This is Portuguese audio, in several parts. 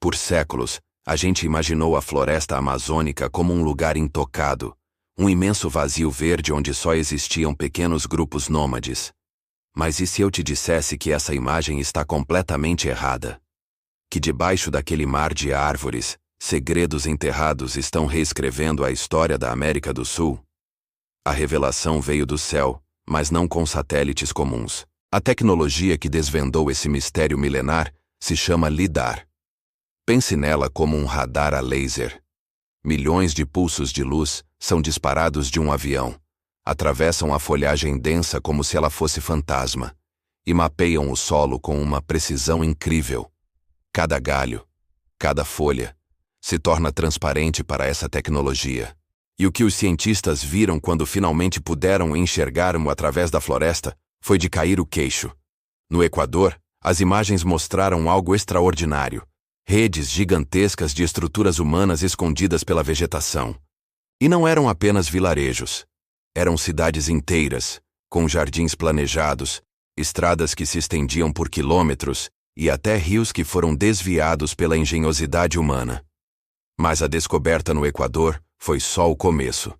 Por séculos, a gente imaginou a floresta amazônica como um lugar intocado, um imenso vazio verde onde só existiam pequenos grupos nômades. Mas e se eu te dissesse que essa imagem está completamente errada? Que debaixo daquele mar de árvores, segredos enterrados estão reescrevendo a história da América do Sul? A revelação veio do céu, mas não com satélites comuns. A tecnologia que desvendou esse mistério milenar se chama LIDAR. Pense nela como um radar a laser. Milhões de pulsos de luz são disparados de um avião, atravessam a folhagem densa como se ela fosse fantasma, e mapeiam o solo com uma precisão incrível. Cada galho, cada folha, se torna transparente para essa tecnologia. E o que os cientistas viram quando finalmente puderam enxergar-o através da floresta foi de cair o queixo. No Equador, as imagens mostraram algo extraordinário. Redes gigantescas de estruturas humanas escondidas pela vegetação. E não eram apenas vilarejos. Eram cidades inteiras, com jardins planejados, estradas que se estendiam por quilômetros e até rios que foram desviados pela engenhosidade humana. Mas a descoberta no Equador foi só o começo.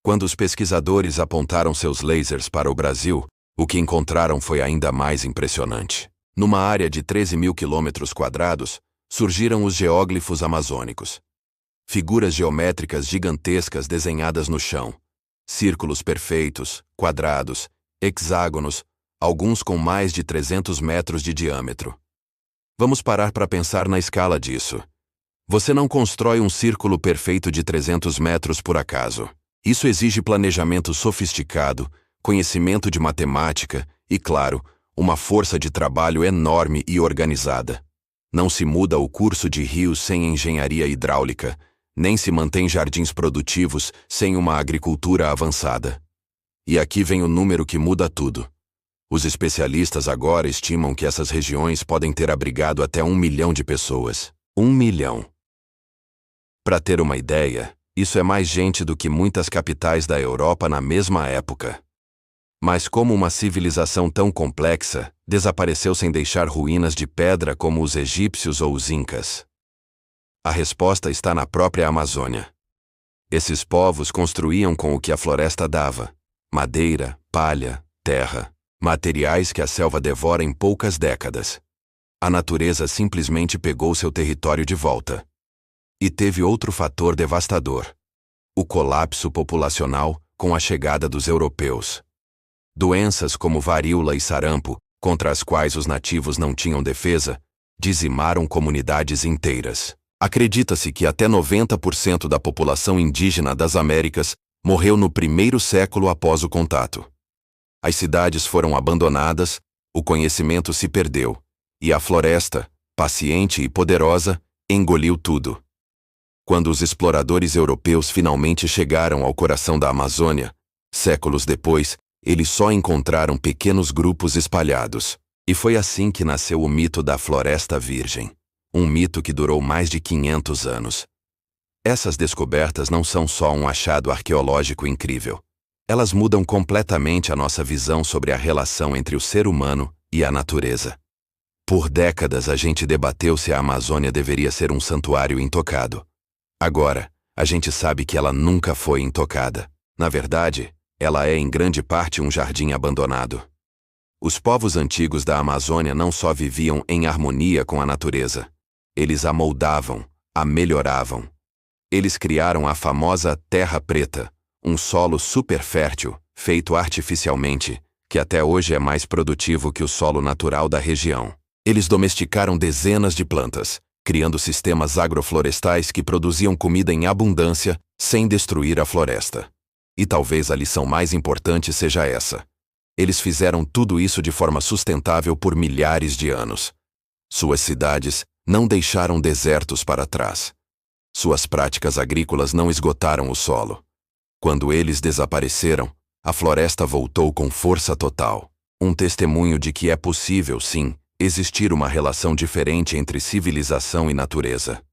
Quando os pesquisadores apontaram seus lasers para o Brasil, o que encontraram foi ainda mais impressionante. Numa área de 13.000 km², surgiram os geóglifos amazônicos. Figuras geométricas gigantescas desenhadas no chão. Círculos perfeitos, quadrados, hexágonos, alguns com mais de 300 metros de diâmetro. Vamos parar para pensar na escala disso. Você não constrói um círculo perfeito de 300 metros por acaso. Isso exige planejamento sofisticado, conhecimento de matemática e, claro, uma força de trabalho enorme e organizada. Não se muda o curso de rios sem engenharia hidráulica, nem se mantém jardins produtivos sem uma agricultura avançada. E aqui vem o número que muda tudo. Os especialistas agora estimam que essas regiões podem ter abrigado até 1 milhão de pessoas. 1 milhão. Para ter uma ideia, isso é mais gente do que muitas capitais da Europa na mesma época. Mas como uma civilização tão complexa desapareceu sem deixar ruínas de pedra como os egípcios ou os incas? A resposta está na própria Amazônia. Esses povos construíam com o que a floresta dava: madeira, palha, terra, materiais que a selva devora em poucas décadas. A natureza simplesmente pegou seu território de volta. E teve outro fator devastador: o colapso populacional com a chegada dos europeus. Doenças como varíola e sarampo, contra as quais os nativos não tinham defesa, dizimaram comunidades inteiras. Acredita-se que até 90% da população indígena das Américas morreu no primeiro século após o contato. As cidades foram abandonadas, o conhecimento se perdeu, e a floresta, paciente e poderosa, engoliu tudo. Quando os exploradores europeus finalmente chegaram ao coração da Amazônia, séculos depois, eles só encontraram pequenos grupos espalhados. E foi assim que nasceu o mito da Floresta Virgem. Um mito que durou mais de 500 anos. Essas descobertas não são só um achado arqueológico incrível. Elas mudam completamente a nossa visão sobre a relação entre o ser humano e a natureza. Por décadas a gente debateu se a Amazônia deveria ser um santuário intocado. Agora, a gente sabe que ela nunca foi intocada. Na verdade, ela é em grande parte um jardim abandonado. Os povos antigos da Amazônia não só viviam em harmonia com a natureza. Eles a moldavam, a melhoravam. Eles criaram a famosa Terra Preta, um solo super fértil, feito artificialmente, que até hoje é mais produtivo que o solo natural da região. Eles domesticaram dezenas de plantas, criando sistemas agroflorestais que produziam comida em abundância, sem destruir a floresta. E talvez a lição mais importante seja essa: eles fizeram tudo isso de forma sustentável por milhares de anos. Suas cidades não deixaram desertos para trás. Suas práticas agrícolas não esgotaram o solo. Quando eles desapareceram, a floresta voltou com força total. Um testemunho de que é possível, sim, existir uma relação diferente entre civilização e natureza.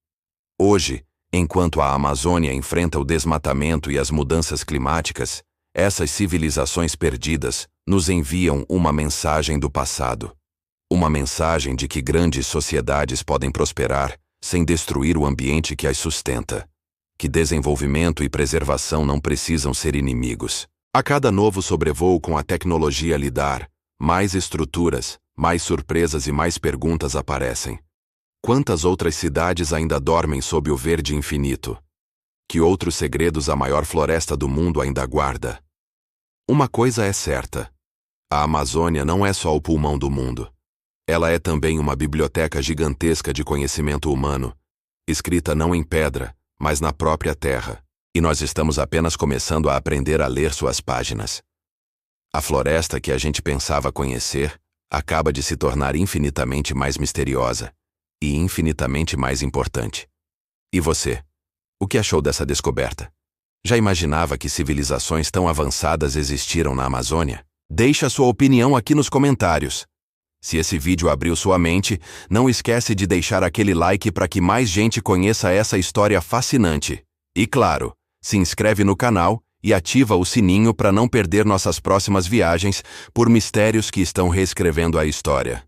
Hoje, enquanto a Amazônia enfrenta o desmatamento e as mudanças climáticas, essas civilizações perdidas nos enviam uma mensagem do passado. Uma mensagem de que grandes sociedades podem prosperar sem destruir o ambiente que as sustenta. Que desenvolvimento e preservação não precisam ser inimigos. A cada novo sobrevoo com a tecnologia a lidar, mais estruturas, mais surpresas e mais perguntas aparecem. Quantas outras cidades ainda dormem sob o verde infinito? Que outros segredos a maior floresta do mundo ainda guarda? Uma coisa é certa: a Amazônia não é só o pulmão do mundo. Ela é também uma biblioteca gigantesca de conhecimento humano, escrita não em pedra, mas na própria terra, e nós estamos apenas começando a aprender a ler suas páginas. A floresta que a gente pensava conhecer acaba de se tornar infinitamente mais misteriosa e infinitamente mais importante. E você? O que achou dessa descoberta? Já imaginava que civilizações tão avançadas existiram na Amazônia? Deixe a sua opinião aqui nos comentários. Se esse vídeo abriu sua mente, não esquece de deixar aquele like para que mais gente conheça essa história fascinante. E claro, se inscreve no canal e ativa o sininho para não perder nossas próximas viagens por mistérios que estão reescrevendo a história.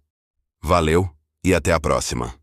Valeu e até a próxima.